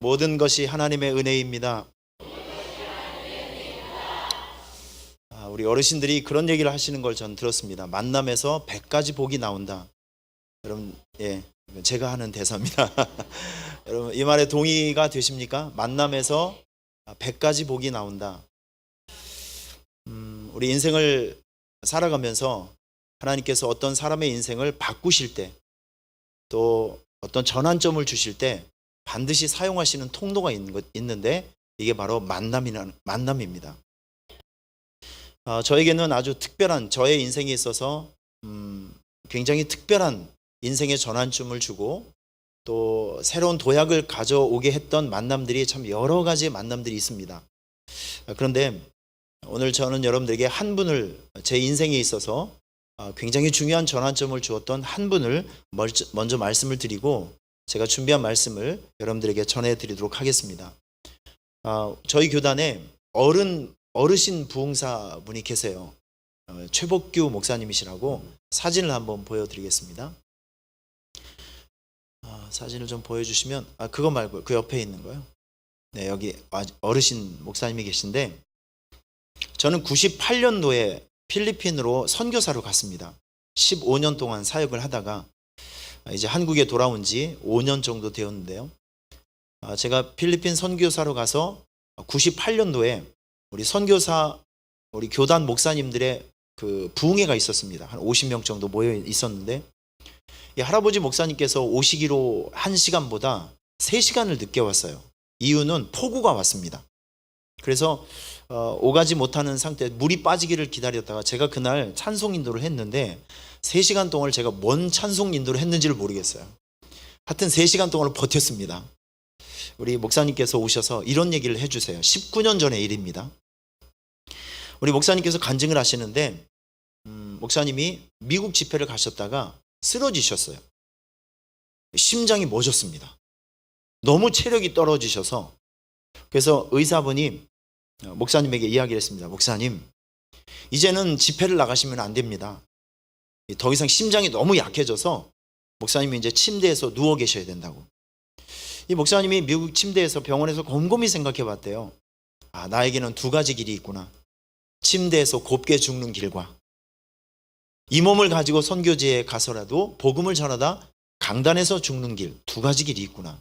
모든 것이 하나님의 은혜입니다. 우리 어르신들이 그런 얘기를 하시는 걸 전 들었습니다. 만남에서 100가지 복이 나온다. 여러분, 제가 하는 대사입니다. 여러분, 이 말에 동의가 되십니까? 만남에서 100가지 복이 나온다. 우리 인생을 살아가면서 하나님께서 어떤 사람의 인생을 바꾸실 때, 또 어떤 전환점을 주실 때 반드시 사용하시는 통로가 있는데, 이게 바로 만남입니다. 저에게는 아주 특별한, 저의 인생에 있어서 굉장히 특별한 인생의 전환점을 주고 또 새로운 도약을 가져오게 했던 만남들이 참 여러 가지 만남들이 있습니다. 그런데 오늘 저는 여러분들에게 한 분을, 제 인생에 있어서 굉장히 중요한 전환점을 주었던 한 분을 먼저 말씀을 드리고, 제가 준비한 말씀을 여러분들에게 전해드리도록 하겠습니다. 저희 교단에 어르신 부흥사 분이 계세요. 최복규 목사님이시라고. 사진을 한번 보여드리겠습니다. 사진을 좀 보여주시면, 그거 말고 그 옆에 있는 거요. 네, 여기 어르신 목사님이 계신데, 저는 98년도에 필리핀으로 선교사로 갔습니다. 15년 동안 사역을 하다가 이제 한국에 돌아온 지 5년 정도 되었는데요. 제가 필리핀 선교사로 가서 98년도에 우리 교단 목사님들의 그 부흥회가 있었습니다. 한 50명 정도 모여 있었는데, 이 할아버지 목사님께서 오시기로 1시간보다 3시간을 늦게 왔어요. 이유는 폭우가 왔습니다. 그래서 오가지 못하는 상태, 물이 빠지기를 기다렸다가 제가 그날 찬송 인도를 했는데 3시간 동안 제가 뭔 찬송 인도를 했는지를 모르겠어요. 하여튼 3시간 동안 버텼습니다. 우리 목사님께서 오셔서 이런 얘기를 해주세요. 19년 전의 일입니다. 우리 목사님께서 간증을 하시는데, 목사님이 미국 집회를 가셨다가 쓰러지셨어요. 심장이 멎었습니다. 너무 체력이 떨어지셔서. 그래서 의사분이 목사님에게 이야기를 했습니다. 목사님, 이제는 집회를 나가시면 안 됩니다. 더 이상 심장이 너무 약해져서 목사님이 이제 침대에서 누워 계셔야 된다고. 이 목사님이 미국 침대에서, 병원에서 곰곰이 생각해 봤대요. 나에게는 2가지 길이 있구나. 침대에서 곱게 죽는 길과 이 몸을 가지고 선교지에 가서라도 복음을 전하다 강단에서 죽는 길, 2가지 길이 있구나.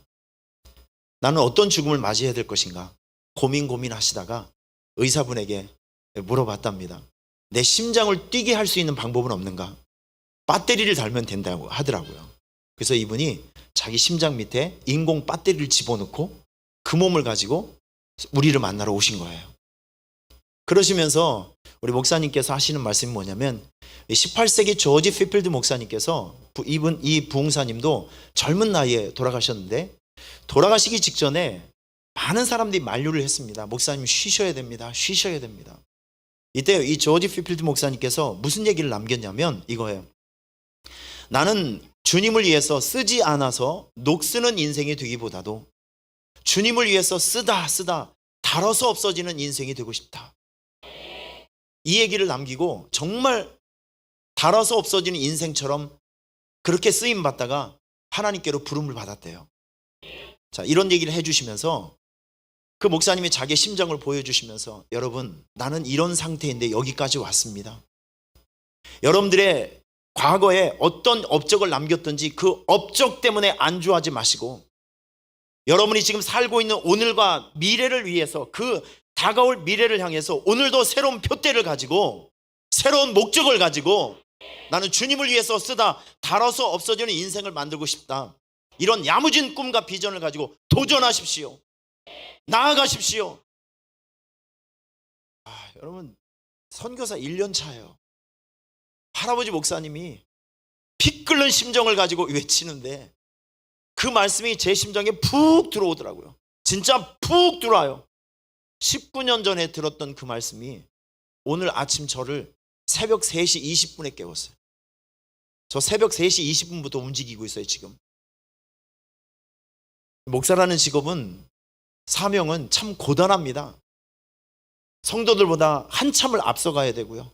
나는 어떤 죽음을 맞이해야 될 것인가 고민하시다가 의사분에게 물어봤답니다. 내 심장을 뛰게 할 수 있는 방법은 없는가? 배터리를 달면 된다고 하더라고요. 그래서 이분이 자기 심장 밑에 인공 배터리를 집어넣고 그 몸을 가지고 우리를 만나러 오신 거예요. 그러시면서 우리 목사님께서 하시는 말씀이 뭐냐면, 18세기 조지 피필드 목사님께서, 이 부흥사님도 젊은 나이에 돌아가셨는데, 돌아가시기 직전에 많은 사람들이 만류를 했습니다. 목사님 쉬셔야 됩니다. 쉬셔야 됩니다. 이때 이 조지 피필드 목사님께서 무슨 얘기를 남겼냐면 이거예요. 나는 주님을 위해서 쓰지 않아서 녹쓰는 인생이 되기보다도 주님을 위해서 쓰다 닳아서 없어지는 인생이 되고 싶다. 이 얘기를 남기고 정말 닳아서 없어지는 인생처럼 그렇게 쓰임 받다가 하나님께로 부름을 받았대요. 자, 이런 얘기를 해주시면서 그 목사님이 자기의 심정을 보여주시면서, 여러분, 나는 이런 상태인데 여기까지 왔습니다. 여러분들의 과거에 어떤 업적을 남겼든지 그 업적 때문에 안주하지 마시고, 여러분이 지금 살고 있는 오늘과 미래를 위해서, 그 다가올 미래를 향해서 오늘도 새로운 표대를 가지고, 새로운 목적을 가지고, 나는 주님을 위해서 쓰다 닳아서 없어지는 인생을 만들고 싶다. 이런 야무진 꿈과 비전을 가지고 도전하십시오. 나아가십시오. 여러분, 선교사 1년 차예요. 할아버지 목사님이 피 끓는 심정을 가지고 외치는데 그 말씀이 제 심정에 푹 들어오더라고요. 진짜 푹 들어와요. 19년 전에 들었던 그 말씀이 오늘 아침 저를 새벽 3시 20분에 깨웠어요. 저 새벽 3시 20분부터 움직이고 있어요, 지금. 목사라는 직업은, 사명은 참 고단합니다. 성도들보다 한참을 앞서가야 되고요.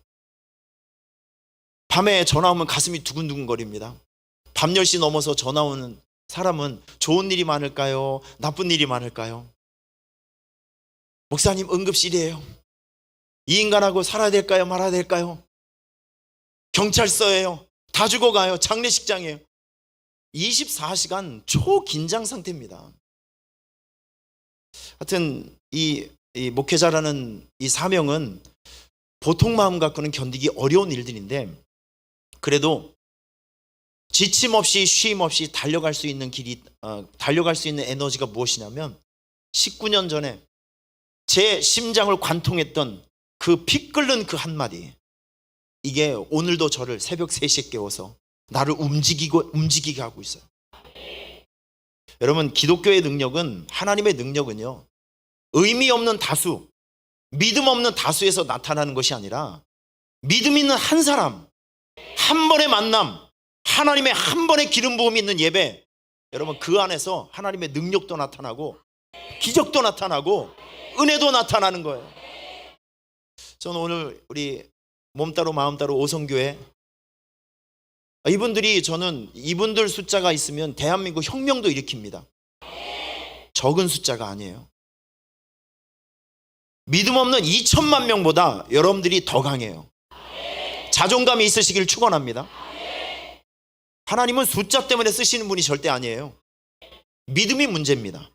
밤에 전화 오면 가슴이 두근두근거립니다. 밤 10시 넘어서 전화 오는 사람은 좋은 일이 많을까요? 나쁜 일이 많을까요? 목사님 응급실이에요. 이 인간하고 살아야 될까요? 말아야 될까요? 경찰서예요. 다 죽어가요. 장례식장이에요. 24시간 초긴장 상태입니다. 하여튼 이 목회자라는 이 사명은 보통 마음 갖고는 견디기 어려운 일들인데, 그래도 지침 없이 쉼 없이 달려갈 수 있는 달려갈 수 있는 에너지가 무엇이냐면 19년 전에 제 심장을 관통했던 그 피 끓는 그 한마디, 이게 오늘도 저를 새벽 3시에 깨워서 나를 움직이게 하고 있어요. 여러분, 기독교의 능력은, 하나님의 능력은요, 의미 없는 다수, 믿음 없는 다수에서 나타나는 것이 아니라 믿음 있는 한 사람, 한 번의 만남, 하나님의 한 번의 기름 부음이 있는 예배, 여러분 그 안에서 하나님의 능력도 나타나고 기적도 나타나고 은혜도 나타나는 거예요. 저는 오늘 우리 몸따로 마음따로 오성교회 저는 이분들 숫자가 있으면 대한민국 혁명도 일으킵니다. 적은 숫자가 아니에요. 믿음 없는 2천만 명보다 여러분들이 더 강해요. 자존감이 있으시길 축원합니다. 하나님은 숫자 때문에 쓰시는 분이 절대 아니에요. 믿음이 문제입니다.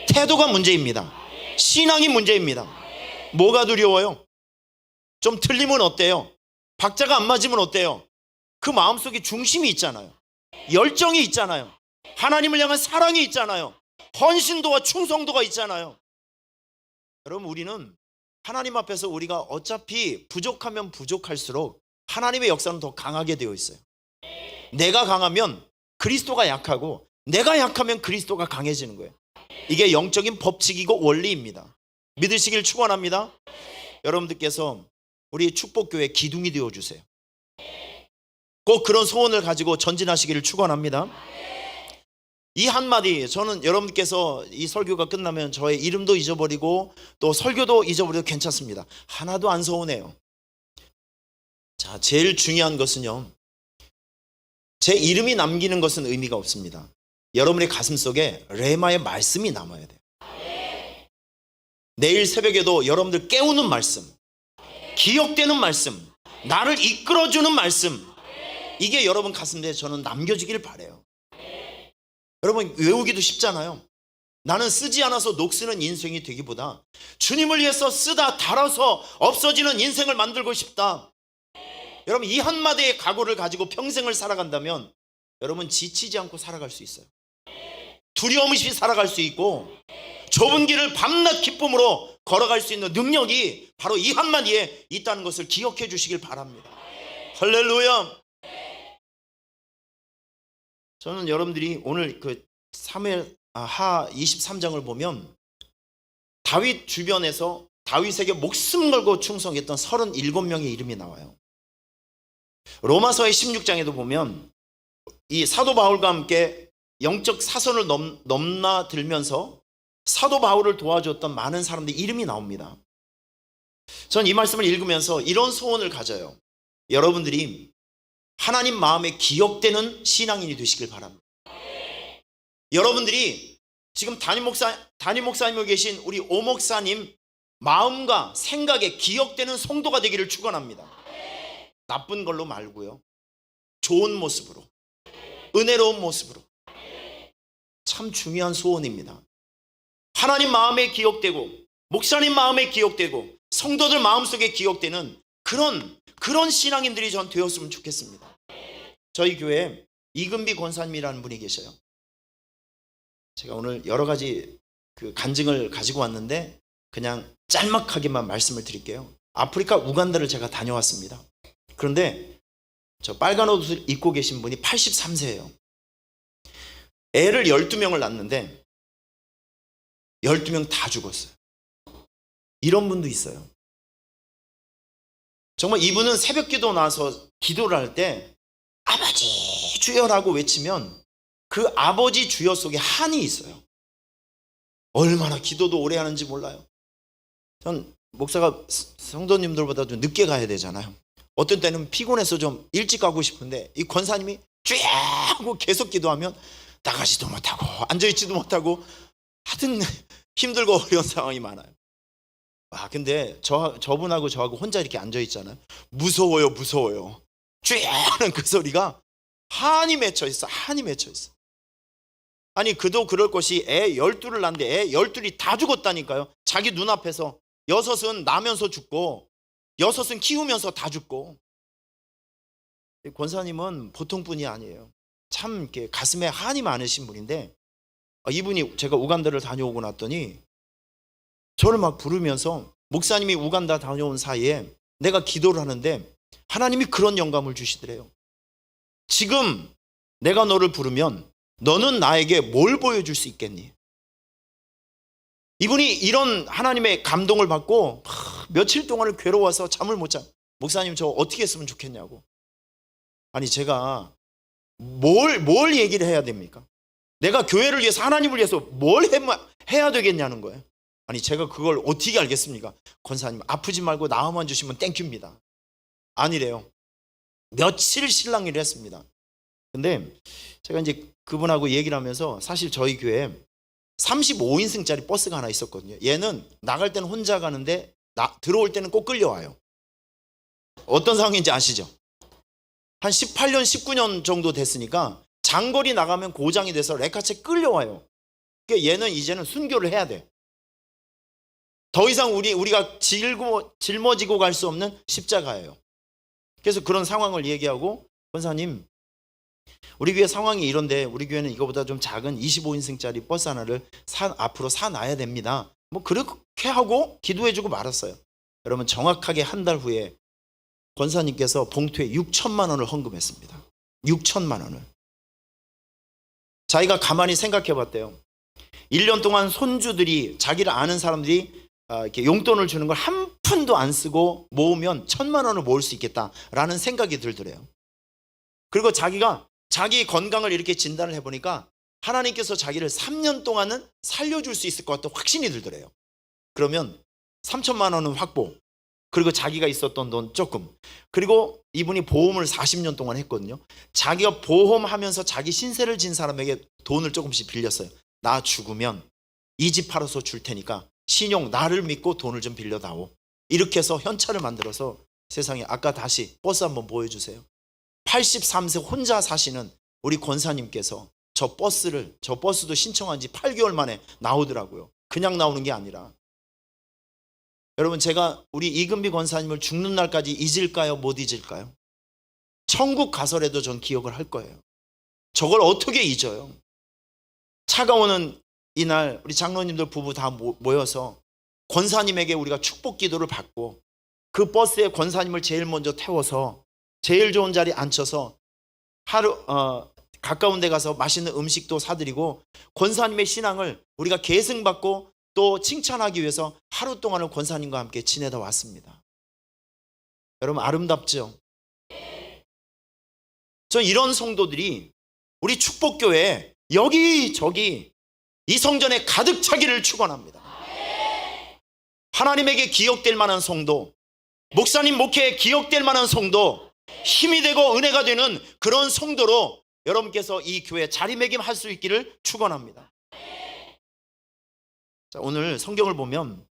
태도가 문제입니다. 신앙이 문제입니다. 뭐가 두려워요? 좀 틀리면 어때요? 박자가 안 맞으면 어때요? 그 마음속에 중심이 있잖아요. 열정이 있잖아요. 하나님을 향한 사랑이 있잖아요. 헌신도와 충성도가 있잖아요. 여러분, 우리는 하나님 앞에서 우리가 어차피 부족하면 부족할수록 하나님의 역사는 더 강하게 되어 있어요. 내가 강하면 그리스도가 약하고, 내가 약하면 그리스도가 강해지는 거예요. 이게 영적인 법칙이고 원리입니다. 믿으시길 축원합니다. 여러분들께서 우리 축복교회 기둥이 되어주세요. 꼭 그런 소원을 가지고 전진하시기를 축원합니다. 이 한마디, 저는 여러분께서 이 설교가 끝나면 저의 이름도 잊어버리고 또 설교도 잊어버려도 괜찮습니다. 하나도 안 서운해요. 자, 제일 중요한 것은요, 제 이름이 남기는 것은 의미가 없습니다. 여러분의 가슴 속에 레마의 말씀이 남아야 돼요. 내일 새벽에도 여러분들 깨우는 말씀, 기억되는 말씀, 나를 이끌어주는 말씀, 이게 여러분 가슴에 저는 남겨지기를 바라요. 여러분, 외우기도 쉽잖아요. 나는 쓰지 않아서 녹쓰는 인생이 되기보다 주님을 위해서 쓰다 닳아서 없어지는 인생을 만들고 싶다. 여러분, 이 한마디의 각오를 가지고 평생을 살아간다면 여러분 지치지 않고 살아갈 수 있어요. 두려움 없이 살아갈 수 있고 좁은 길을 밤낮 기쁨으로 걸어갈 수 있는 능력이 바로 이 한마디에 있다는 것을 기억해 주시길 바랍니다. 할렐루야. 저는 여러분들이 오늘 그 사무엘 하 23장을 보면 다윗 주변에서 다윗에게 목숨 걸고 충성했던 37명의 이름이 나와요. 로마서의 16장에도 보면 이 사도 바울과 함께 영적 사선을 넘나들면서 사도 바울을 도와줬던 많은 사람들 이름이 나옵니다. 전 이 말씀을 읽으면서 이런 소원을 가져요. 여러분들이 하나님 마음에 기억되는 신앙인이 되시길 바랍니다. 여러분들이 지금 담임 목사님으로 계신 우리 오 목사님 마음과 생각에 기억되는 성도가 되기를 축원합니다. 나쁜 걸로 말고요, 좋은 모습으로, 은혜로운 모습으로. 참 중요한 소원입니다. 하나님 마음에 기억되고 목사님 마음에 기억되고 성도들 마음속에 기억되는 그런 신앙인들이 전 되었으면 좋겠습니다. 저희 교회에 이금비 권사님이라는 분이 계셔요. 제가 오늘 여러 가지 그 간증을 가지고 왔는데 그냥 짤막하게만 말씀을 드릴게요. 아프리카 우간다를 제가 다녀왔습니다. 그런데 저 빨간 옷을 입고 계신 분이 83세예요. 애를 12명을 낳았는데 12명 다 죽었어요. 이런 분도 있어요. 정말 이분은 새벽 기도 나와서 기도를 할 때 아버지 주여라고 외치면 그 아버지 주여 속에 한이 있어요. 얼마나 기도도 오래 하는지 몰라요. 전 목사가 성도님들보다 좀 늦게 가야 되잖아요. 어떤 때는 피곤해서 좀 일찍 가고 싶은데 이 권사님이 쫙 하고 계속 기도하면 나가지도 못하고 앉아있지도 못하고 하여튼 힘들고 어려운 상황이 많아요. 근데 저분하고 저하고 혼자 이렇게 앉아있잖아요. 무서워요, 무서워요. 쥐하는 그 소리가 한이 맺혀 있어. 한이 맺혀 있어. 아니, 그도 그럴 것이 애 12를 낳는데 애 12이 다 죽었다니까요. 자기 눈앞에서. 6은 나면서 죽고 6은 키우면서 다 죽고. 권사님은 보통 분이 아니에요. 참 이렇게 가슴에 한이 많으신 분인데, 이분이 제가 우간다를 다녀오고 났더니 저를 막 부르면서, 목사님이 우간다 다녀온 사이에 내가 기도를 하는데 하나님이 그런 영감을 주시더래요. 지금 내가 너를 부르면 너는 나에게 뭘 보여줄 수 있겠니? 이분이 이런 하나님의 감동을 받고 며칠 동안을 괴로워서 잠을 못 자. 목사님, 저 어떻게 했으면 좋겠냐고. 아니, 제가 뭘 얘기를 해야 됩니까? 내가 교회를 위해서, 하나님을 위해서 뭘 해야 되겠냐는 거예요. 아니, 제가 그걸 어떻게 알겠습니까? 권사님, 아프지 말고 나음만 주시면 땡큐입니다. 아니래요. 며칠 실랑이를 했습니다. 근데 제가 이제 그분하고 얘기를 하면서, 사실 저희 교회에 35인승짜리 버스가 하나 있었거든요. 얘는 나갈 때는 혼자 가는데 들어올 때는 꼭 끌려와요. 어떤 상황인지 아시죠? 한 18년, 19년 정도 됐으니까 장거리 나가면 고장이 돼서 레카체 끌려와요. 그러니까 얘는 이제는 순교를 해야 돼. 더 이상 우리가 짊어지고 갈 수 없는 십자가예요. 그래서 그런 상황을 얘기하고, 권사님, 우리 교회 상황이 이런데 우리 교회는 이거보다 좀 작은 25인승짜리 버스 하나를 앞으로 사놔야 됩니다. 뭐 그렇게 하고 기도해주고 말았어요. 여러분, 정확하게 한 달 후에 권사님께서 봉투에 6천만 원을 헌금했습니다. 6천만 원을. 자기가 가만히 생각해 봤대요. 1년 동안 손주들이, 자기를 아는 사람들이 이렇게 용돈을 주는 걸 한 푼도 안 쓰고 모으면 1,000만 원을 모을 수 있겠다라는 생각이 들더래요. 그리고 자기가 자기 건강을 이렇게 진단을 해보니까 하나님께서 자기를 3년 동안은 살려줄 수 있을 것 같다고 확신이 들더래요. 그러면 3천만 원은 확보, 그리고 자기가 있었던 돈 조금, 그리고 이분이 보험을 40년 동안 했거든요. 자기가 보험하면서 자기 신세를 진 사람에게 돈을 조금씩 빌렸어요. 나 죽으면 이 집 팔아서 줄 테니까 신용, 나를 믿고 돈을 좀 빌려다오. 이렇게 해서 현찰을 만들어서, 세상에, 아까 다시 버스 한번 보여주세요. 83세 혼자 사시는 우리 권사님께서 저 버스도 신청한 지 8개월 만에 나오더라고요. 그냥 나오는 게 아니라. 여러분, 제가 우리 이금비 권사님을 죽는 날까지 잊을까요? 못 잊을까요? 천국 가서라도 전 기억을 할 거예요. 저걸 어떻게 잊어요? 차가 오는 이날 우리 장로님들 부부 다 모여서 권사님에게 우리가 축복 기도를 받고, 그 버스에 권사님을 제일 먼저 태워서 제일 좋은 자리에 앉혀서 가까운 데 가서 맛있는 음식도 사드리고, 권사님의 신앙을 우리가 계승받고 또 칭찬하기 위해서 하루 동안을 권사님과 함께 지내다 왔습니다. 여러분, 아름답죠? 전 이런 성도들이 우리 축복교회에 여기저기 이 성전에 가득 차기를 축원합니다. 하나님에게 기억될 만한 성도, 목사님 목회에 기억될 만한 성도, 힘이 되고 은혜가 되는 그런 성도로 여러분께서 이 교회 자리매김할 수 있기를 축원합니다. 자, 오늘 성경을 보면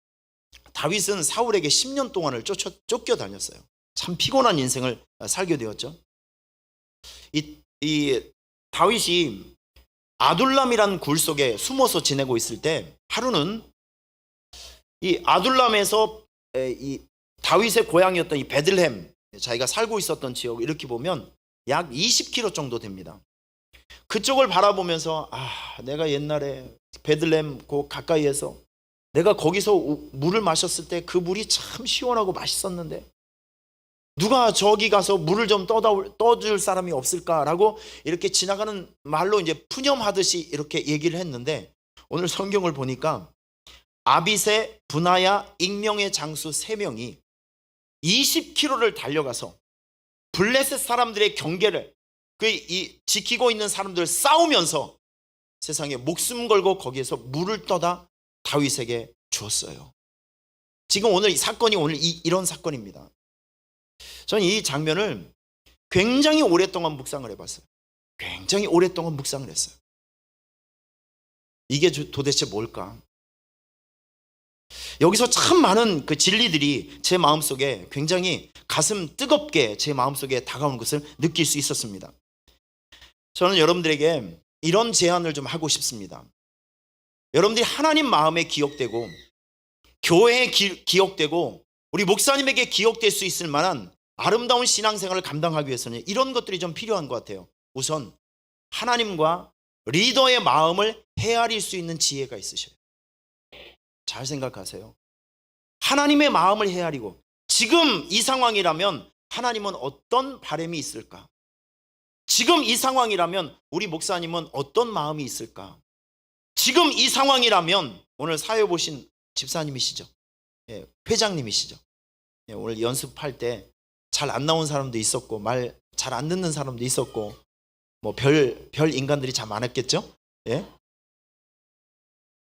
다윗은 사울에게 10년 동안을 쫓겨다녔어요. 참 피곤한 인생을 살게 되었죠. 이 다윗이 아둘람이라는 굴 속에 숨어서 지내고 있을 때, 하루는 이 아둘람에서 이 다윗의 고향이었던 이 베들레헴, 자기가 살고 있었던 지역, 이렇게 보면 약 20km 정도 됩니다. 그쪽을 바라보면서, 내가 옛날에 베들레헴 그 가까이에서 내가 거기서 물을 마셨을 때 그 물이 참 시원하고 맛있었는데 누가 저기 가서 물을 좀 떠줄 사람이 없을까라고 이렇게 지나가는 말로 이제 푸념하듯이 이렇게 얘기를 했는데, 오늘 성경을 보니까 아비새, 분하야, 익명의 장수 3명이 20km를 달려가서 블레셋 사람들의 경계를 지키고 있는 사람들 싸우면서 세상에 목숨 걸고 거기에서 물을 떠다 다윗에게 주었어요. 지금 오늘 이 사건이 이런 사건입니다. 저는 이 장면을 굉장히 오랫동안 묵상을 해봤어요. 굉장히 오랫동안 묵상을 했어요. 이게 도대체 뭘까? 여기서 참 많은 그 진리들이 제 마음속에 굉장히 가슴 뜨겁게 제 마음속에 다가오는 것을 느낄 수 있었습니다. 저는 여러분들에게 이런 제안을 좀 하고 싶습니다. 여러분들이 하나님 마음에 기억되고 교회에 기억되고 우리 목사님에게 기억될 수 있을 만한 아름다운 신앙생활을 감당하기 위해서는 이런 것들이 좀 필요한 것 같아요. 우선 하나님과 리더의 마음을 헤아릴 수 있는 지혜가 있으셔요. 잘 생각하세요. 하나님의 마음을 헤아리고 지금 이 상황이라면 하나님은 어떤 바람이 있을까? 지금 이 상황이라면 우리 목사님은 어떤 마음이 있을까? 지금 이 상황이라면 오늘 사회 보신 집사님이시죠? 예, 회장님이시죠? 예, 오늘 연습할 때 잘 안 나온 사람도 있었고 말 잘 안 듣는 사람도 있었고 뭐 별 인간들이 참 많았겠죠? 예?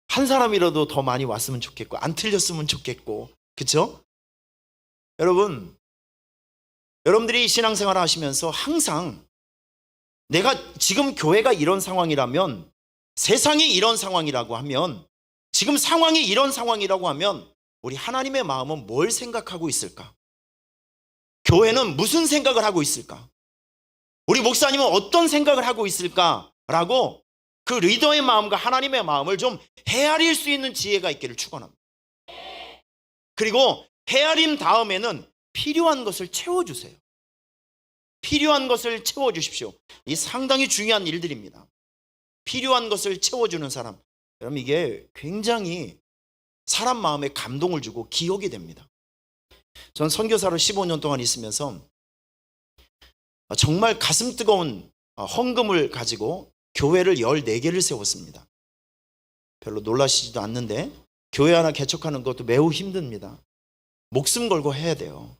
한 사람이라도 더 많이 왔으면 좋겠고 안 틀렸으면 좋겠고, 그렇죠? 여러분들이 신앙생활을 하시면서 항상 내가 지금 교회가 이런 상황이라면, 세상이 이런 상황이라고 하면, 지금 상황이 이런 상황이라고 하면 우리 하나님의 마음은 뭘 생각하고 있을까? 교회는 무슨 생각을 하고 있을까? 우리 목사님은 어떤 생각을 하고 있을까라고 그 리더의 마음과 하나님의 마음을 좀 헤아릴 수 있는 지혜가 있기를 축원합니다. 그리고 헤아림 다음에는 필요한 것을 채워주세요. 필요한 것을 채워주십시오. 이 상당히 중요한 일들입니다. 필요한 것을 채워주는 사람, 여러분 이게 굉장히 사람 마음에 감동을 주고 기억이 됩니다. 전 선교사로 15년 동안 있으면서 정말 가슴 뜨거운 헌금을 가지고 교회를 14개를 세웠습니다. 별로 놀라시지도 않는데 교회 하나 개척하는 것도 매우 힘듭니다. 목숨 걸고 해야 돼요.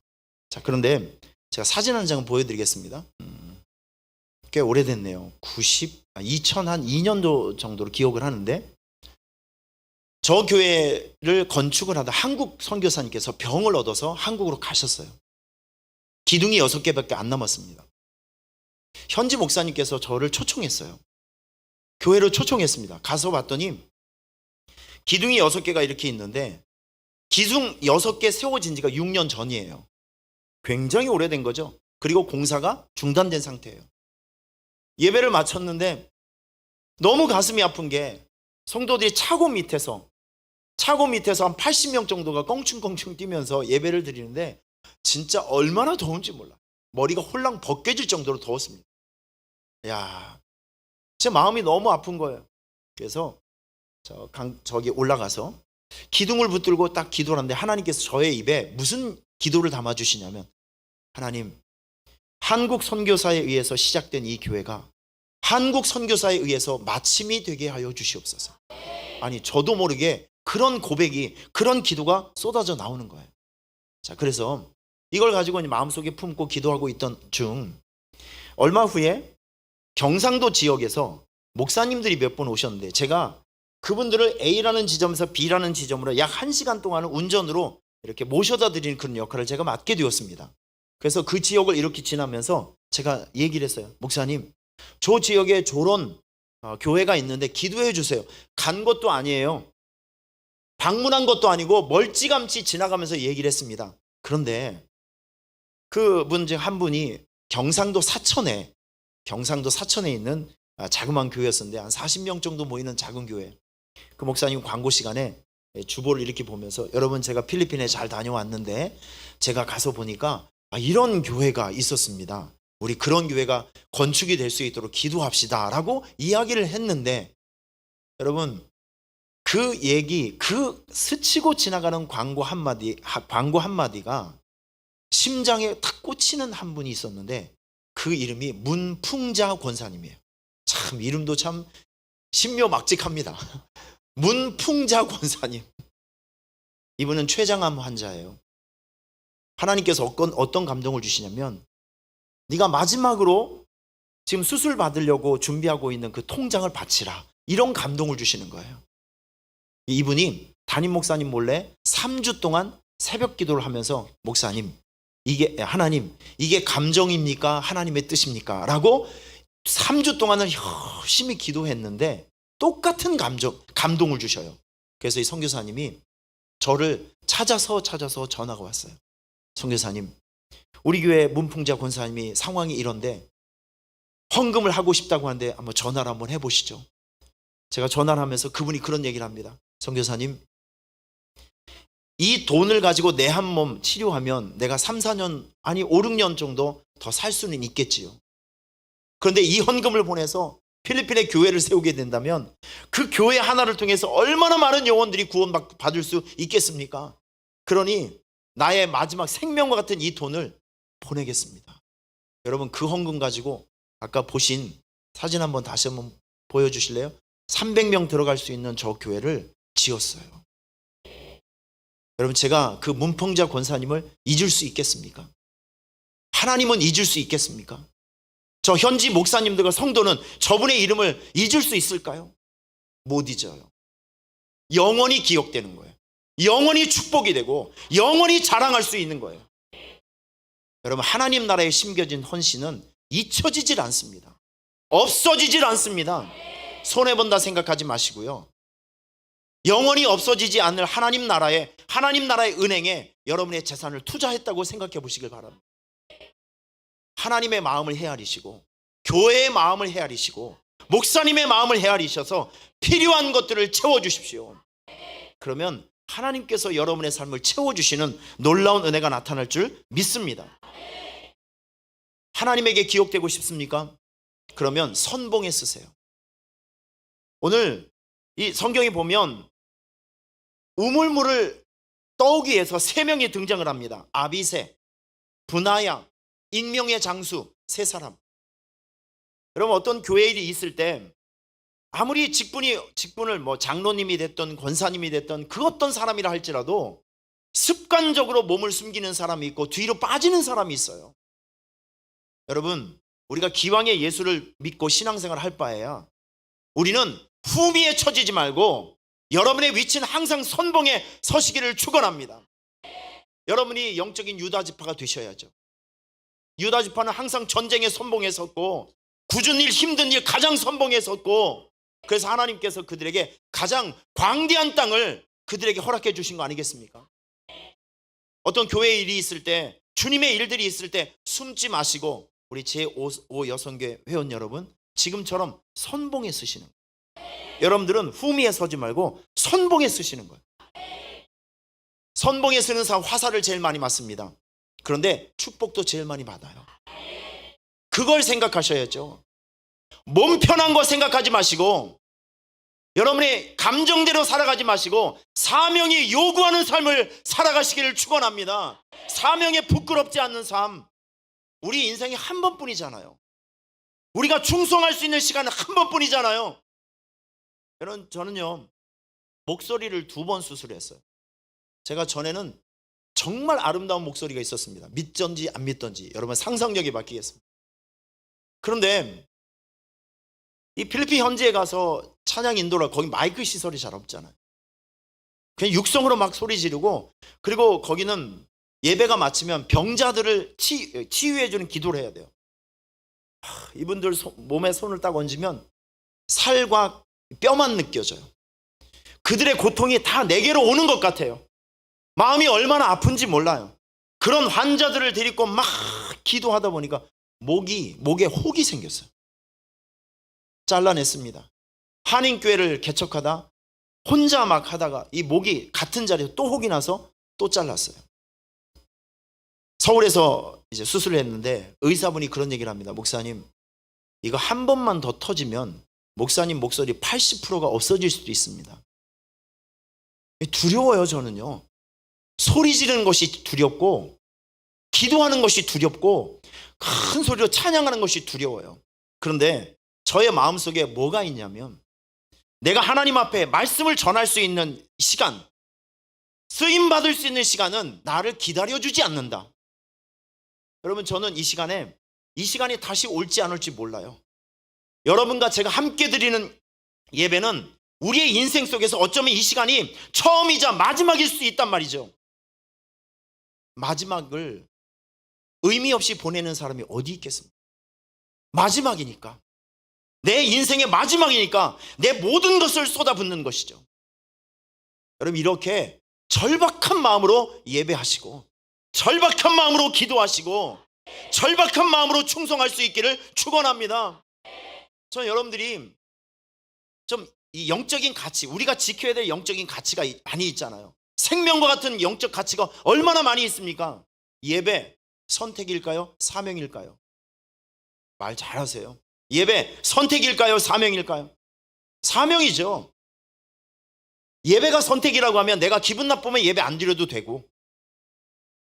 자, 그런데 제가 사진 한 장 보여드리겠습니다. 꽤 오래됐네요. 2002년도 정도로 기억을 하는데, 저 교회를 건축을 하다 한국 선교사님께서 병을 얻어서 한국으로 가셨어요. 기둥이 6개밖에 안 남았습니다. 현지 목사님께서 저를 초청했어요. 교회를 초청했습니다. 가서 봤더니 기둥이 6개가 이렇게 있는데 기둥 6개 세워진 지가 6년 전이에요. 굉장히 오래된 거죠. 그리고 공사가 중단된 상태예요. 예배를 마쳤는데 너무 가슴이 아픈 게 성도들이 차고 밑에서 한 80명 정도가 껑충껑충 뛰면서 예배를 드리는데 진짜 얼마나 더운지 몰라. 머리가 홀랑 벗겨질 정도로 더웠습니다. 야, 제 마음이 너무 아픈 거예요. 그래서 저기 올라가서 기둥을 붙들고 딱 기도를 하는데 하나님께서 저의 입에 무슨 기도를 담아주시냐면, 하나님, 한국 선교사에 의해서 시작된 이 교회가 한국 선교사에 의해서 마침이 되게 하여 주시옵소서. 아니, 저도 모르게 그런 고백이, 그런 기도가 쏟아져 나오는 거예요. 자, 그래서 이걸 가지고 마음속에 품고 기도하고 있던 중 얼마 후에 경상도 지역에서 목사님들이 몇 분 오셨는데 제가 그분들을 A라는 지점에서 B라는 지점으로 약 1시간 동안을 운전으로 이렇게 모셔다 드리는 그런 역할을 제가 맡게 되었습니다. 그래서 그 지역을 이렇게 지나면서 제가 얘기를 했어요. 목사님, 저 지역에 저런 교회가 있는데 기도해 주세요. 간 것도 아니에요. 방문한 것도 아니고 멀찌감치 지나가면서 얘기를 했습니다. 그런데 그분 중 한 분이 경상도 사천에 있는 자그마한 교회였었는데 한 40명 정도 모이는 작은 교회. 그 목사님 광고 시간에 주보를 이렇게 보면서, 여러분 제가 필리핀에 잘 다녀왔는데 제가 가서 보니까 이런 교회가 있었습니다. 우리 그런 교회가 건축이 될 수 있도록 기도합시다 라고 이야기를 했는데, 여러분 그 얘기, 그 스치고 지나가는 광고 한마디가 심장에 탁 꽂히는 한 분이 있었는데 그 이름이 문풍자 권사님이에요. 참 이름도 참 신묘막직합니다. 문풍자 권사님. 이분은 췌장암 환자예요. 하나님께서 어떤 감동을 주시냐면, 네가 마지막으로 지금 수술 받으려고 준비하고 있는 그 통장을 바치라, 이런 감동을 주시는 거예요. 이분이 담임 목사님 몰래 3주 동안 새벽 기도를 하면서, 목사님, 하나님, 이게 감정입니까? 하나님의 뜻입니까? 라고 3주 동안을 열심히 기도했는데 똑같은 감동을 주셔요. 그래서 이 선교사님이 저를 찾아서 전화가 왔어요. 선교사님, 우리 교회 문풍자 권사님이 상황이 이런데 헌금을 하고 싶다고 하는데 한번 전화를 한번 해보시죠. 제가 전화를 하면서 그분이 그런 얘기를 합니다. 선교사님, 이 돈을 가지고 내 한 몸 치료하면 내가 3, 4년 아니 5, 6년 정도 더 살 수는 있겠지요. 그런데 이 헌금을 보내서 필리핀에 교회를 세우게 된다면 그 교회 하나를 통해서 얼마나 많은 영혼들이 구원받을 수 있겠습니까? 그러니 나의 마지막 생명과 같은 이 돈을 보내겠습니다. 여러분, 그 헌금 가지고 아까 보신 사진 한번 다시 한번 보여주실래요? 300명 들어갈 수 있는 저 교회를 지었어요. 여러분, 제가 그 문풍자 권사님을 잊을 수 있겠습니까? 하나님은 잊을 수 있겠습니까? 저 현지 목사님들과 성도는 저분의 이름을 잊을 수 있을까요? 못 잊어요. 영원히 기억되는 거예요. 영원히 축복이 되고 영원히 자랑할 수 있는 거예요. 여러분, 하나님 나라에 심겨진 헌신은 잊혀지질 않습니다. 없어지질 않습니다. 손해본다 생각하지 마시고요. 영원히 없어지지 않을 하나님 나라의 은행에 여러분의 재산을 투자했다고 생각해 보시길 바랍니다. 하나님의 마음을 헤아리시고 교회의 마음을 헤아리시고 목사님의 마음을 헤아리셔서 필요한 것들을 채워주십시오. 그러면 하나님께서 여러분의 삶을 채워주시는 놀라운 은혜가 나타날 줄 믿습니다. 하나님에게 기억되고 싶습니까? 그러면 선봉에 쓰세요. 오늘 이 성경에 보면 우물물을 떠오기 위해서 3명이 등장을 합니다. 아비새, 분하야, 익명의 장수 3사람. 여러분, 어떤 교회 일이 있을 때 아무리 직분을 뭐 장로님이 됐던 권사님이 됐던 그 어떤 사람이라 할지라도 습관적으로 몸을 숨기는 사람이 있고 뒤로 빠지는 사람이 있어요. 여러분, 우리가 기왕에 예수를 믿고 신앙생활을 할 바에야 우리는 후미에 처지지 말고 여러분의 위치는 항상 선봉에 서시기를 축원합니다. 여러분이 영적인 유다 지파가 되셔야죠. 유다 지파는 항상 전쟁의 선봉에 섰고 굳은 일, 힘든 일 가장 선봉에 섰고, 그래서 하나님께서 그들에게 가장 광대한 땅을 그들에게 허락해 주신 거 아니겠습니까? 어떤 교회 일이 있을 때, 주님의 일들이 있을 때 숨지 마시고 우리 제5 여성교회 회원 여러분, 지금처럼 선봉에 서시는 거예요. 여러분들은 후미에 서지 말고 선봉에 서시는 거예요. 선봉에 서는 사람 화살을 제일 많이 맞습니다. 그런데 축복도 제일 많이 받아요. 그걸 생각하셔야죠. 몸 편한 거 생각하지 마시고 여러분의 감정대로 살아가지 마시고 사명이 요구하는 삶을 살아가시기를 축원합니다. 사명에 부끄럽지 않는 삶. 우리 인생이 한 번뿐이잖아요. 우리가 충성할 수 있는 시간은 한 번뿐이잖아요. 여러분, 저는요 목소리를 2번 수술했어요. 제가 전에는 정말 아름다운 목소리가 있었습니다. 믿던지 안 믿던지 여러분 상상력이 맡기겠습니다. 그런데 이 필리핀 현지에 가서 찬양 인도를, 거기 마이크 시설이 잘 없잖아요. 그냥 육성으로 막 소리 지르고, 그리고 거기는 예배가 마치면 병자들을 치유해주는 기도를 해야 돼요. 이분들 몸에 손을 딱 얹으면 살과 뼈만 느껴져요. 그들의 고통이 다 내게로 오는 것 같아요. 마음이 얼마나 아픈지 몰라요. 그런 환자들을 데리고 막 기도하다 보니까 목에 혹이 생겼어요. 잘라냈습니다. 한인교회를 개척하다 혼자 막 하다가 이 목이 같은 자리에서 또 혹이 나서 또 잘랐어요. 서울에서 이제 수술을 했는데 의사분이 그런 얘기를 합니다. 목사님, 이거 한 번만 더 터지면 목사님 목소리 80%가 없어질 수도 있습니다. 두려워요. 저는요 소리 지르는 것이 두렵고 기도하는 것이 두렵고 큰 소리로 찬양하는 것이 두려워요. 그런데 저의 마음속에 뭐가 있냐면, 내가 하나님 앞에 말씀을 전할 수 있는 시간, 쓰임받을 수 있는 시간은 나를 기다려주지 않는다. 여러분, 저는 이 시간이 다시 올지 안 올지 몰라요. 여러분과 제가 함께 드리는 예배는 우리의 인생 속에서 어쩌면 이 시간이 처음이자 마지막일 수 있단 말이죠. 마지막을 의미 없이 보내는 사람이 어디 있겠습니까? 마지막이니까. 내 인생의 마지막이니까 내 모든 것을 쏟아붓는 것이죠. 여러분, 이렇게 절박한 마음으로 예배하시고 절박한 마음으로 기도하시고 절박한 마음으로 충성할 수 있기를 축원합니다. 저는 여러분들이 좀 이 영적인 가치, 우리가 지켜야 될 영적인 가치가 많이 있잖아요. 생명과 같은 영적 가치가 얼마나 많이 있습니까? 예배 선택일까요? 사명일까요? 말 잘하세요. 예배 선택일까요? 사명일까요? 사명이죠. 예배가 선택이라고 하면 내가 기분 나쁘면 예배 안 드려도 되고,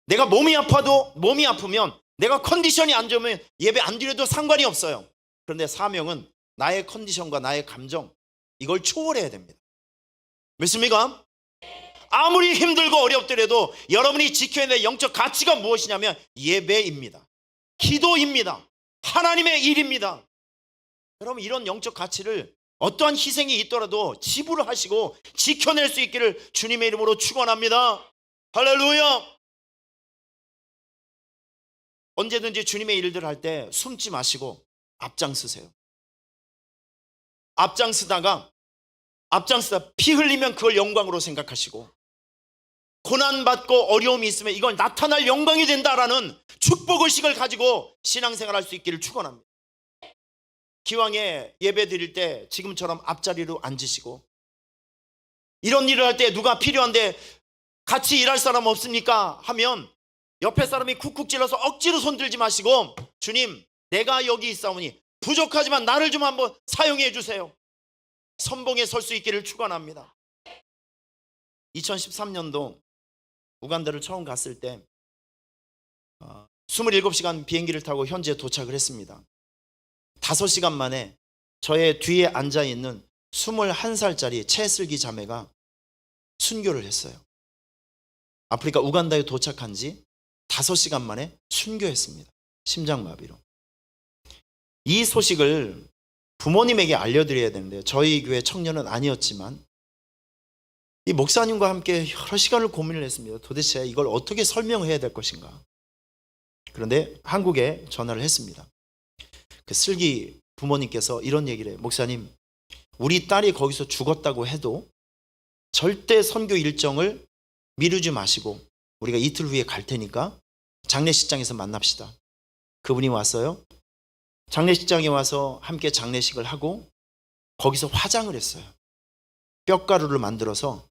내가 몸이 아프면 내가 컨디션이 안 좋으면 예배 안 드려도 상관이 없어요. 그런데 사명은 나의 컨디션과 나의 감정, 이걸 초월해야 됩니다. 믿습니까? 아무리 힘들고 어렵더라도 여러분이 지켜야 될 영적 가치가 무엇이냐면 예배입니다. 기도입니다. 하나님의 일입니다. 여러분, 이런 영적 가치를 어떠한 희생이 있더라도 지불을 하시고 지켜낼 수 있기를 주님의 이름으로 축원합니다. 할렐루야. 언제든지 주님의 일들을 할 때 숨지 마시고 앞장서세요. 앞장서다 피 흘리면 그걸 영광으로 생각하시고, 고난받고 어려움이 있으면 이걸 나타날 영광이 된다라는 축복의식을 가지고 신앙생활할 수 있기를 축원합니다. 기왕에 예배 드릴 때 지금처럼 앞자리로 앉으시고, 이런 일을 할 때 누가 필요한데 같이 일할 사람 없습니까? 하면 옆에 사람이 쿡쿡 찔러서 억지로 손들지 마시고, 주님, 내가 여기 있사오니 부족하지만 나를 좀 한번 사용해 주세요. 선봉에 설 수 있기를 축원합니다. 2013년도 우간다를 처음 갔을 때 27시간 비행기를 타고 현지에 도착을 했습니다. 5시간 만에 저의 뒤에 앉아있는 21살짜리 채슬기 자매가 순교를 했어요. 아프리카 우간다에 도착한 지 5시간 만에 순교했습니다. 심장마비로. 이 소식을 부모님에게 알려드려야 되는데 저희 교회 청년은 아니었지만 이 목사님과 함께 여러 시간을 고민을 했습니다. 도대체 이걸 어떻게 설명해야 될 것인가. 그런데 한국에 전화를 했습니다. 그 슬기 부모님께서 이런 얘기를 해요. 목사님, 우리 딸이 거기서 죽었다고 해도 절대 선교 일정을 미루지 마시고 우리가 이틀 후에 갈 테니까 장례식장에서 만납시다. 그분이 왔어요. 장례식장에 와서 함께 장례식을 하고 거기서 화장을 했어요. 뼈가루를 만들어서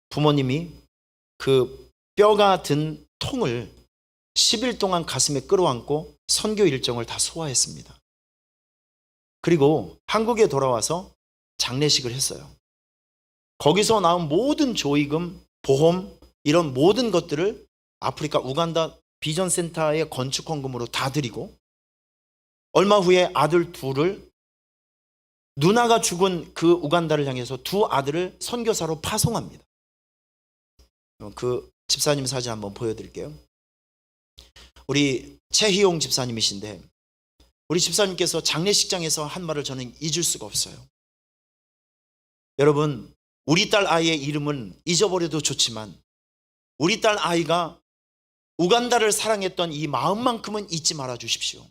부모님이 그 뼈가 든 통을 10일 동안 가슴에 끌어안고 선교 일정을 다 소화했습니다. 그리고 한국에 돌아와서 장례식을 했어요. 거기서 나온 모든 조의금, 보험, 이런 모든 것들을 아프리카 우간다 비전센터의 건축 헌금으로 다 드리고, 얼마 후에 아들 둘을, 누나가 죽은 그 우간다를 향해서 두 아들을 선교사로 파송합니다. 그 집사님 사진 한번 보여드릴게요. 우리 최희용 집사님이신데, 우리 집사님께서 장례식장에서 한 말을 저는 잊을 수가 없어요. 여러분, 우리 딸 아이의 이름은 잊어버려도 좋지만 우리 딸 아이가 우간다를 사랑했던 이 마음만큼은 잊지 말아 주십시오.